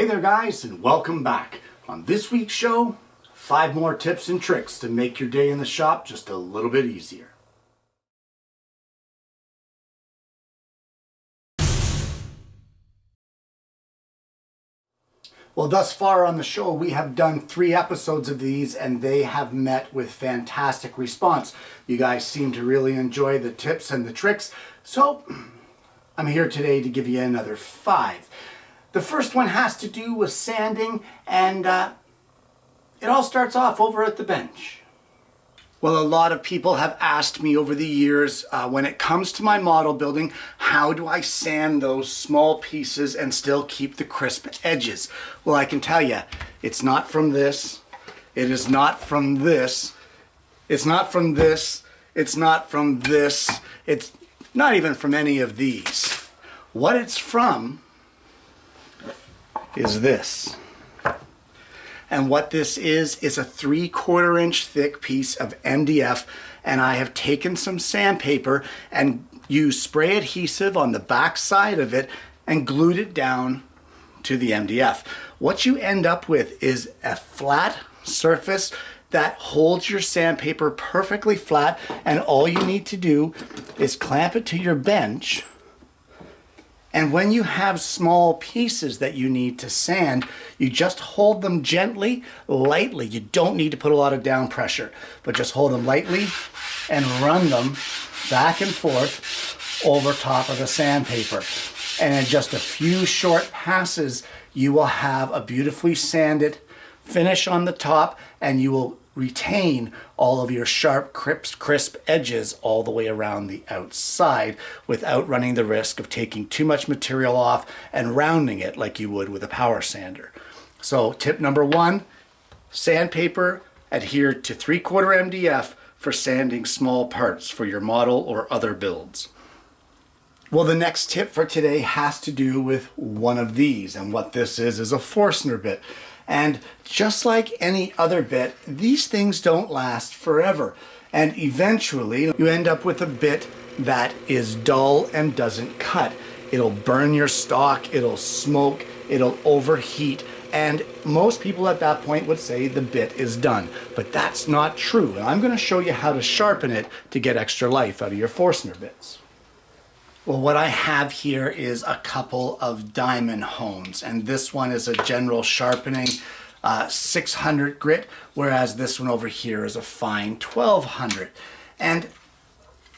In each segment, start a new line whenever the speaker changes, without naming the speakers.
Hey there guys, and welcome back. On this week's show, 5 more tips and tricks to make your day in the shop just a little bit easier. Well, thus far on the show, we have done 3 episodes of these and they have met with fantastic response. You guys seem to really enjoy the tips and the tricks, so I'm here today to give you another 5. The first one has to do with sanding, and it all starts off over at the bench. Well, a lot of people have asked me over the years, when it comes to my model building, how do I sand those small pieces and still keep the crisp edges? Well, I can tell you, it's not from this, it is not from this, it's not from this, it's not from this, it's not even from any of these. What it's from is this. And what this is a 3/4 inch thick piece of MDF, and I have taken some sandpaper and used spray adhesive on the back side of it and glued it down to the MDF. What you end up with is a flat surface that holds your sandpaper perfectly flat, and all you need to do is clamp it to your bench. And when you have small pieces that you need to sand, you just hold them gently, lightly. You don't need to put a lot of down pressure, but just hold them lightly and run them back and forth over top of the sandpaper. And in just a few short passes, you will have a beautifully sanded finish on the top, and you will retain all of your sharp, crisp edges all the way around the outside without running the risk of taking too much material off and rounding it like you would with a power sander. So tip number 1, sandpaper adhered to 3/4 MDF for sanding small parts for your model or other builds. Well, the next tip for today has to do with one of these, and what this is a Forstner bit. And just like any other bit, these things don't last forever. And eventually you end up with a bit that is dull and doesn't cut. It'll burn your stock, it'll smoke, it'll overheat. And most people at that point would say the bit is done. But that's not true. And I'm going to show you how to sharpen it to get extra life out of your Forstner bits. Well, what I have here is a couple of diamond hones, and this one is a general sharpening 600 grit, whereas this one over here is a fine 1200. And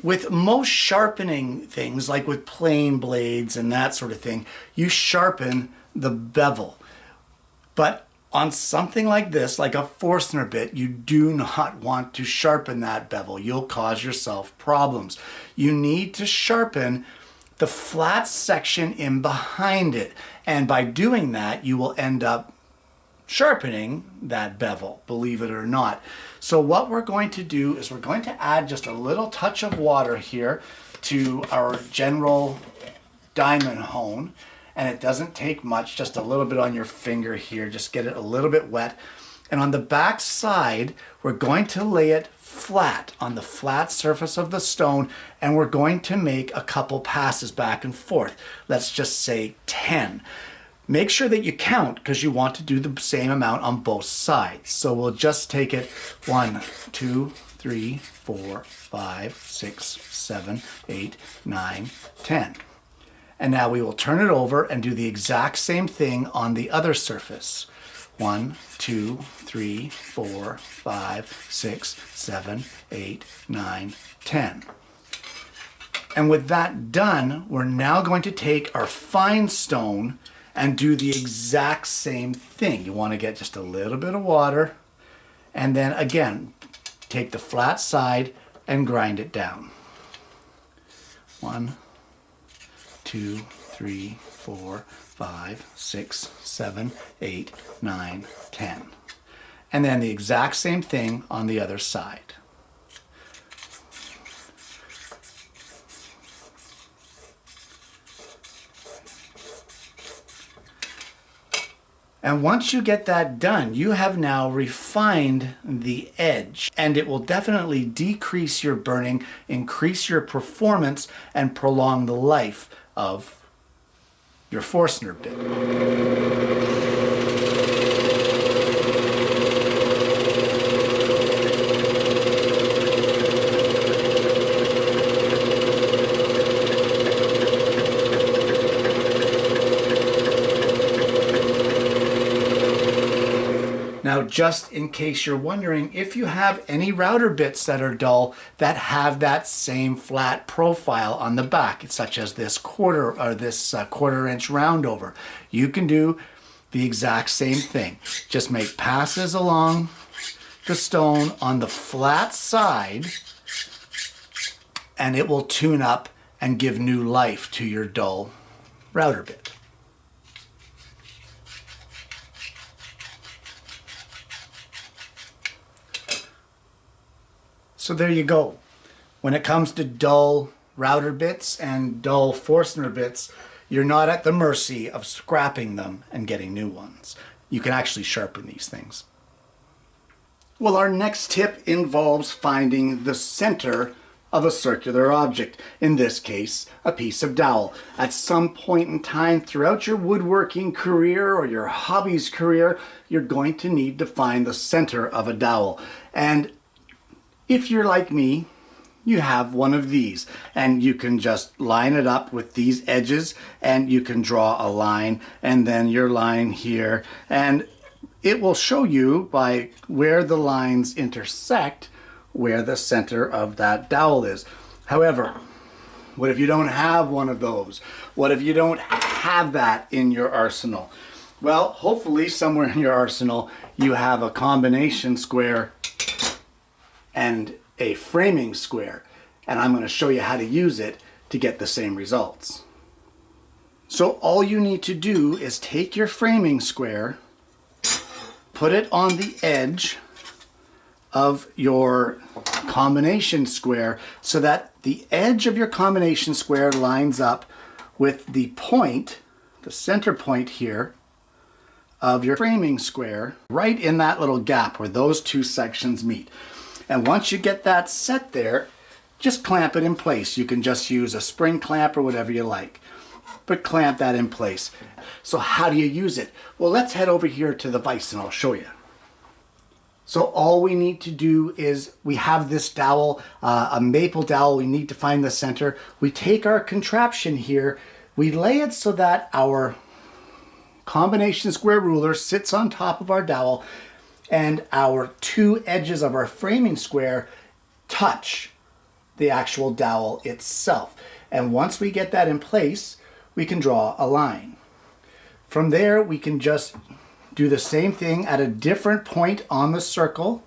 with most sharpening things, like with plane blades and that sort of thing, you sharpen the bevel. But on something like this, like a Forstner bit, you do not want to sharpen that bevel. You'll cause yourself problems. You need to sharpen the flat section in behind it. And by doing that, you will end up sharpening that bevel, believe it or not. So what we're going to do is we're going to add just a little touch of water here to our general diamond hone. And it doesn't take much, just a little bit on your finger here, just get it a little bit wet. And on the back side, we're going to lay it flat on the flat surface of the stone, and we're going to make a couple passes back and forth. Let's just say 10. Make sure that you count, because you want to do the same amount on both sides. So we'll just take it 1, 2, 3, 4, 5, 6, 7, 8, 9, 10. And now we will turn it over and do the exact same thing on the other surface. 1, 2, 3, 4, 5, 6, 7, 8, 9, 10. And with that done, we're now going to take our fine stone and do the exact same thing. You want to get just a little bit of water, and then again, take the flat side and grind it down. 1, 2, 3, 4, 5, 6, 7, 8, 9, 10. And then the exact same thing on the other side. And once you get that done, you have now refined the edge, and it will definitely decrease your burning, increase your performance, and prolong the life of your Forstner bit. just in case you're wondering, if you have any router bits that are dull that have that same flat profile on the back, such as this quarter inch roundover, you can do the exact same thing. Just make passes along the stone on the flat side, and it will tune up and give new life to your dull router bit. So there you go. When it comes to dull router bits and dull Forstner bits, you're not at the mercy of scrapping them and getting new ones. You can actually sharpen these things. Well, our next tip involves finding the center of a circular object, in this case, a piece of dowel. At some point in time throughout your woodworking career or your hobbies career, you're going to need to find the center of a dowel. And if you're like me, you have one of these, and you can just line it up with these edges, and you can draw a line, and then your line here, and it will show you by where the lines intersect where the center of that dowel is. However, what if you don't have one of those? What if you don't have that in your arsenal? Well, hopefully somewhere in your arsenal you have a combination square and a framing square, and I'm going to show you how to use it to get the same results. So all you need to do is take your framing square, put it on the edge of your combination square so that the edge of your combination square lines up with the point, the center point here, of your framing square, right in that little gap where those two sections meet. And once you get that set there, just clamp it in place. You can just use a spring clamp or whatever you like, but clamp that in place. So how do you use it? Well, let's head over here to the vise and I'll show you. So all we need to do is, we have this dowel, a maple dowel. We need to find the center. We take our contraption here, we lay it so that our combination square ruler sits on top of our dowel, and our two edges of our framing square touch the actual dowel itself. And once we get that in place, we can draw a line. From there, we can just do the same thing at a different point on the circle,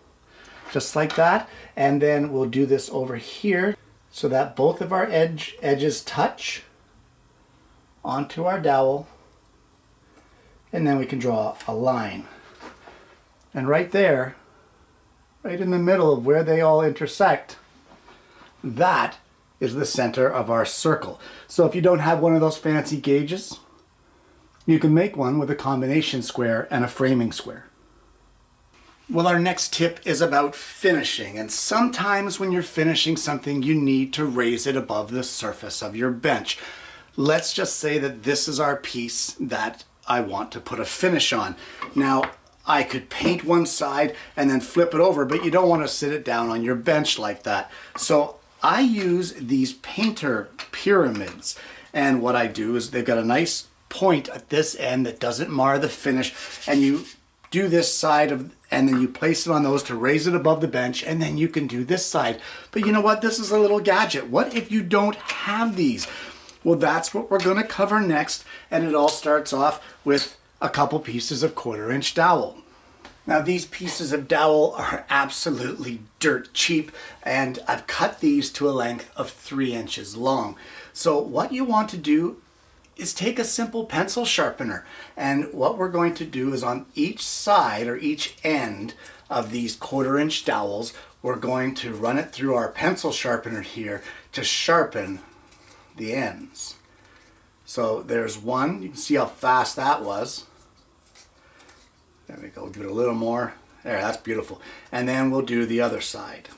just like that. And then we'll do this over here so that both of our edges touch onto our dowel. And then we can draw a line. And right there, right in the middle of where they all intersect, that is the center of our circle. So if you don't have one of those fancy gauges, you can make one with a combination square and a framing square. Well, our next tip is about finishing. And sometimes when you're finishing something, you need to raise it above the surface of your bench. Let's just say that this is our piece that I want to put a finish on. Now, I could paint one side and then flip it over, but you don't want to sit it down on your bench like that. So I use these painter pyramids. And what I do is they've got a nice point at this end that doesn't mar the finish, and you do this side and then you place it on those to raise it above the bench, and then you can do this side. But you know what? This is a little gadget. What if you don't have these? Well, that's what we're going to cover next, and it all starts off with a couple pieces of 1/4 inch dowel. Now these pieces of dowel are absolutely dirt cheap, and I've cut these to a length of 3 inches long. So what you want to do is take a simple pencil sharpener, and what we're going to do is on each side or each end of these 1/4 inch dowels, we're going to run it through our pencil sharpener here to sharpen the ends. So there's one, you can see how fast that was. There we go, give it a little more. There, that's beautiful. And then we'll do the other side.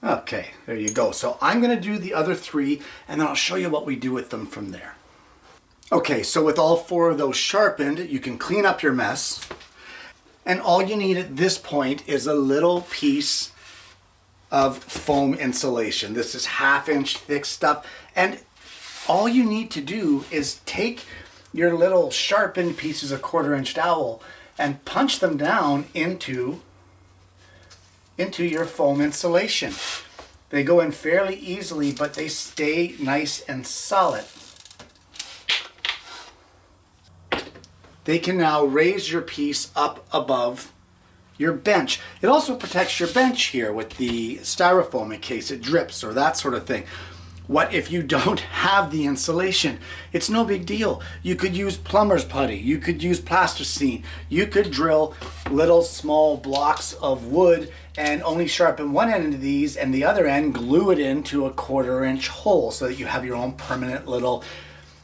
Okay, there you go. So I'm going to do the other 3, and then I'll show you what we do with them from there. Okay, so with all 4 of those sharpened, you can clean up your mess. And all you need at this point is a little piece of foam insulation. This is 1/2 inch thick stuff. And all you need to do is take your little sharpened pieces of 1/4 inch dowel and punch them down into your foam insulation. They go in fairly easily, but they stay nice and solid. They can now raise your piece up above your bench. It also protects your bench here with the styrofoam in case it drips or that sort of thing. What if you don't have the insulation? It's no big deal. You could use plumber's putty. You could use plasticine. You could drill little small blocks of wood and only sharpen one end of these and the other end glue it into a 1/4 inch hole so that you have your own permanent little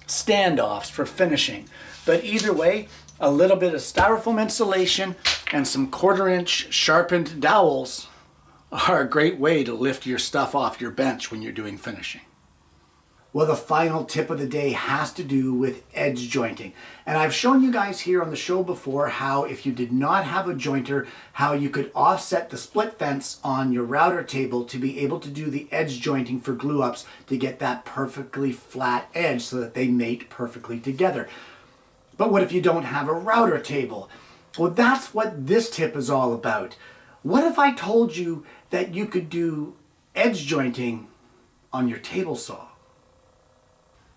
standoffs for finishing. But either way, a little bit of styrofoam insulation and some 1/4 inch sharpened dowels are a great way to lift your stuff off your bench when you're doing finishing. Well, the final tip of the day has to do with edge jointing. And I've shown you guys here on the show before how if you did not have a jointer, how you could offset the split fence on your router table to be able to do the edge jointing for glue ups to get that perfectly flat edge so that they mate perfectly together. But what if you don't have a router table? Well, that's what this tip is all about. What if I told you that you could do edge jointing on your table saw?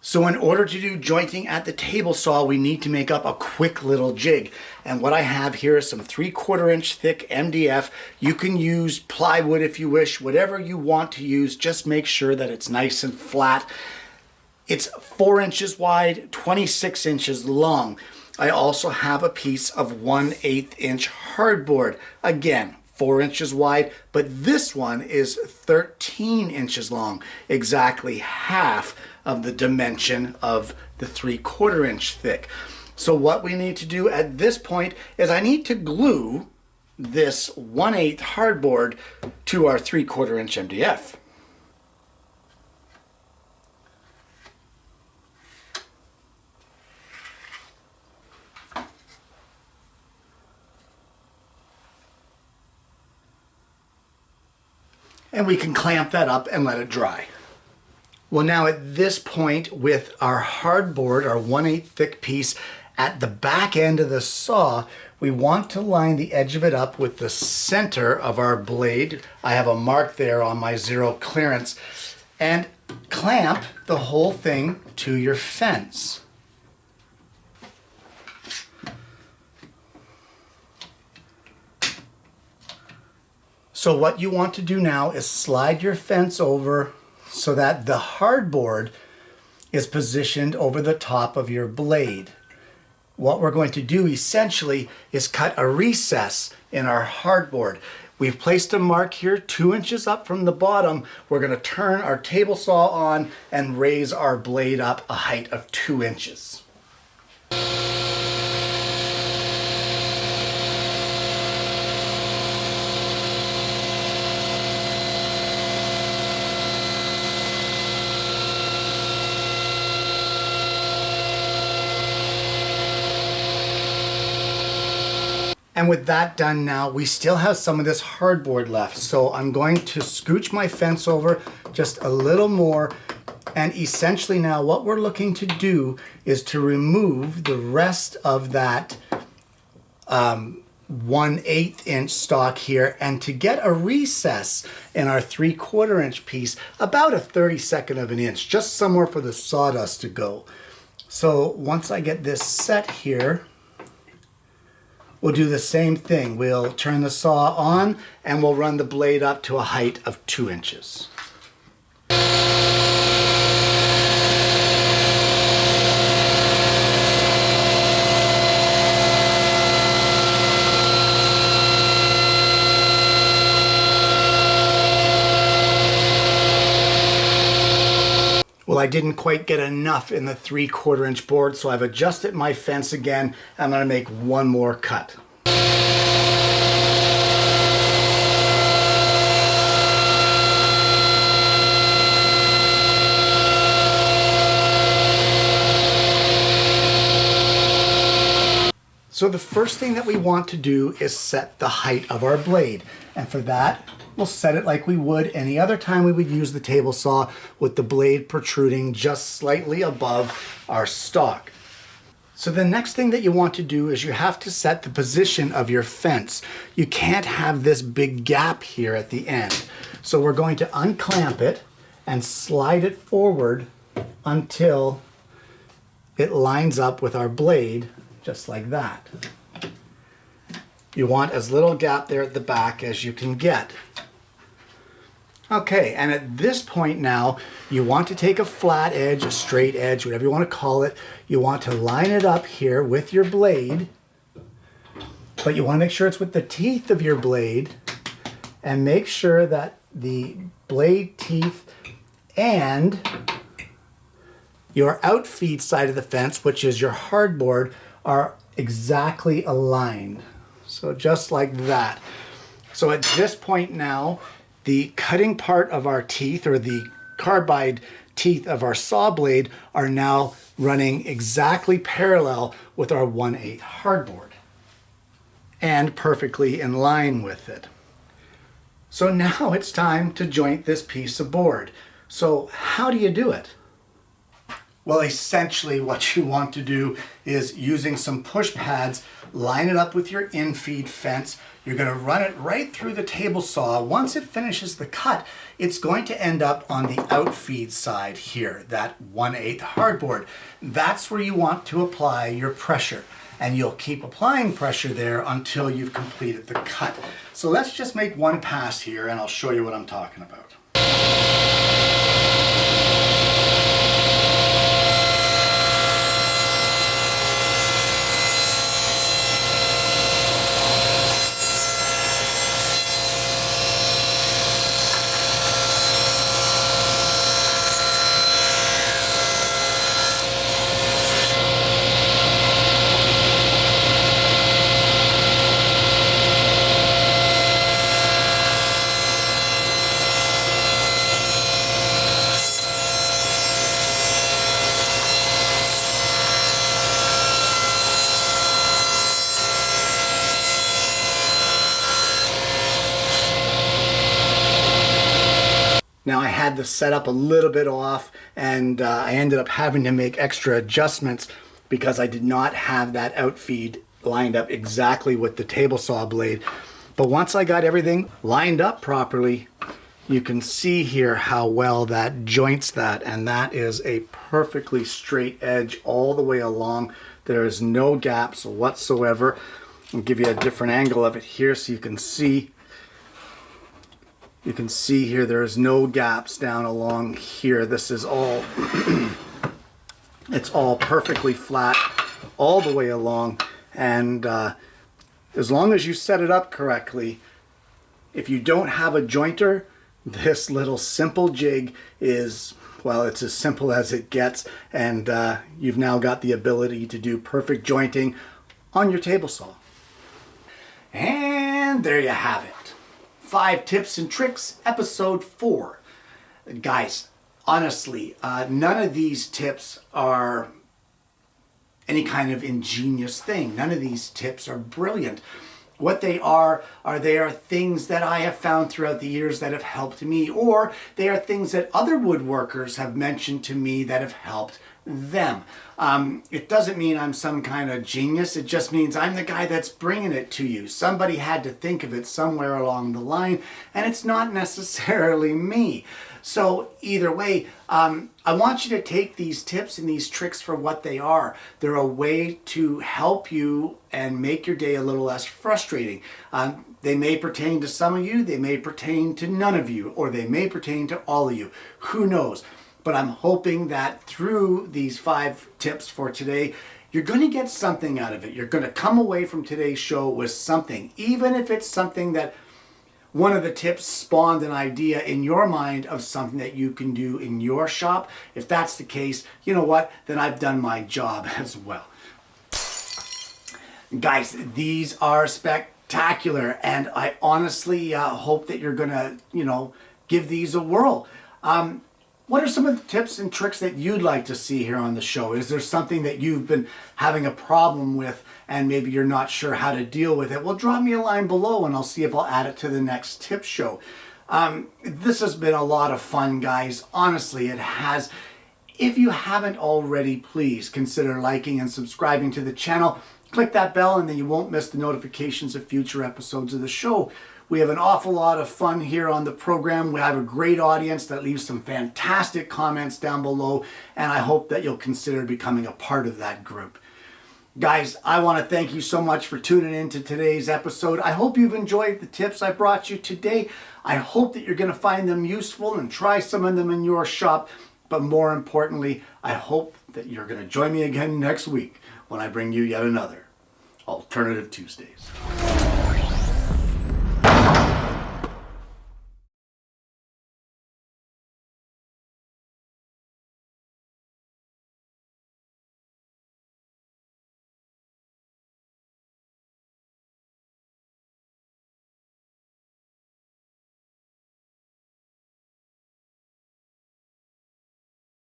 So in order to do jointing at the table saw, we need to make up a quick little jig. And what I have here is some 3/4 inch thick MDF. You can use plywood if you wish, whatever you want to use, just make sure that it's nice and flat. It's 4 inches wide, 26 inches long. I also have a piece of 1/8 inch hardboard. Again, 4 inches wide, but this one is 13 inches long, exactly half of the dimension of the 3/4 inch thick. So what we need to do at this point is I need to glue this 1/8 hardboard to our 3/4 inch MDF. And we can clamp that up and let it dry. Well, now at this point with our hardboard, our 1/8 thick piece at the back end of the saw, we want to line the edge of it up with the center of our blade. I have a mark there on my 0 clearance, and clamp the whole thing to your fence. So what you want to do now is slide your fence over so that the hardboard is positioned over the top of your blade. What we're going to do essentially is cut a recess in our hardboard. We've placed a mark here 2 inches up from the bottom. We're going to turn our table saw on and raise our blade up a height of 2 inches. And with that done now, we still have some of this hardboard left. So I'm going to scooch my fence over just a little more. And essentially now what we're looking to do is to remove the rest of that 1/8 inch stock here and to get a recess in our 3/4 inch piece, about a 32nd of an inch, just somewhere for the sawdust to go. So once I get this set here, we'll do the same thing. We'll turn the saw on and we'll run the blade up to a height of 2 inches. Well, I didn't quite get enough in the 3/4 inch board, so I've adjusted my fence again. I'm going to make one more cut. So the first thing that we want to do is set the height of our blade. And for that, we'll set it like we would any other time we would use the table saw, with the blade protruding just slightly above our stock. So the next thing that you want to do is you have to set the position of your fence. You can't have this big gap here at the end. So we're going to unclamp it and slide it forward until it lines up with our blade, just like that. You want as little gap there at the back as you can get. Okay, and at this point now, you want to take a flat edge, a straight edge, whatever you want to call it. You want to line it up here with your blade, but you want to make sure it's with the teeth of your blade, and make sure that the blade teeth and your outfeed side of the fence, which is your hardboard, are exactly aligned. So just like that. So at this point now, the cutting part of our teeth, or the carbide teeth of our saw blade, are now running exactly parallel with our 1/8 hardboard and perfectly in line with it. So now it's time to joint this piece of board. So how do you do it? Well, essentially what you want to do is, using some push pads, line it up with your infeed fence. You're going to run it right through the table saw. Once it finishes the cut, it's going to end up on the outfeed side here, that 1/8 hardboard. That's where you want to apply your pressure. And you'll keep applying pressure there until you've completed the cut. So let's just make one pass here and I'll show you what I'm talking about. Now I had the setup a little bit off, and I ended up having to make extra adjustments because I did not have that outfeed lined up exactly with the table saw blade. But once I got everything lined up properly, you can see here how well that joints that, and that is a perfectly straight edge all the way along. There is no gaps whatsoever. I'll give you a different angle of it here so you can see. You can see here there is no gaps down along here. This is all, it's all perfectly flat all the way along. And as long as you set it up correctly, if you don't have a jointer, this little simple jig is, well, it's as simple as it gets. And you've now got the ability to do perfect jointing on your table saw. And there you have it. 5 tips and tricks, episode 4. Guys, honestly, none of these tips are any kind of ingenious thing. None of these tips are brilliant. What they are things that I have found throughout the years that have helped me, or they are things that other woodworkers have mentioned to me that have helped them. It doesn't mean I'm some kind of genius. It just means I'm the guy that's bringing it to you. Somebody had to think of it somewhere along the line, and it's not necessarily me. So either way, I want you to take these tips and these tricks for what they are. They're a way to help you and make your day a little less frustrating. They may pertain to some of you, they may pertain to none of you, or they may pertain to all of you. Who knows? But I'm hoping that through these 5 tips for today, you're going to get something out of it. You're going to come away from today's show with something, even if it's something that one of the tips spawned an idea in your mind of something that you can do in your shop. If that's the case, you know what? Then I've done my job as well. Guys, these are spectacular, and I honestly hope that you're going to, give these a whirl. What are some of the tips and tricks that you'd like to see here on the show? Is there something that you've been having a problem with and maybe you're not sure how to deal with it? Well, drop me a line below and I'll see if I'll add it to the next tip show. This has been a lot of fun, guys. Honestly, it has. If you haven't already, please consider liking and subscribing to the channel. Click that bell and then you won't miss the notifications of future episodes of the show. We have an awful lot of fun here on the program. We have a great audience that leaves some fantastic comments down below, and I hope that you'll consider becoming a part of that group. Guys, I want to thank you so much for tuning in to today's episode. I hope you've enjoyed the tips I brought you today. I hope that you're going to find them useful and try some of them in your shop. But more importantly, I hope that you're going to join me again next week when I bring you yet another Alternative Tuesdays.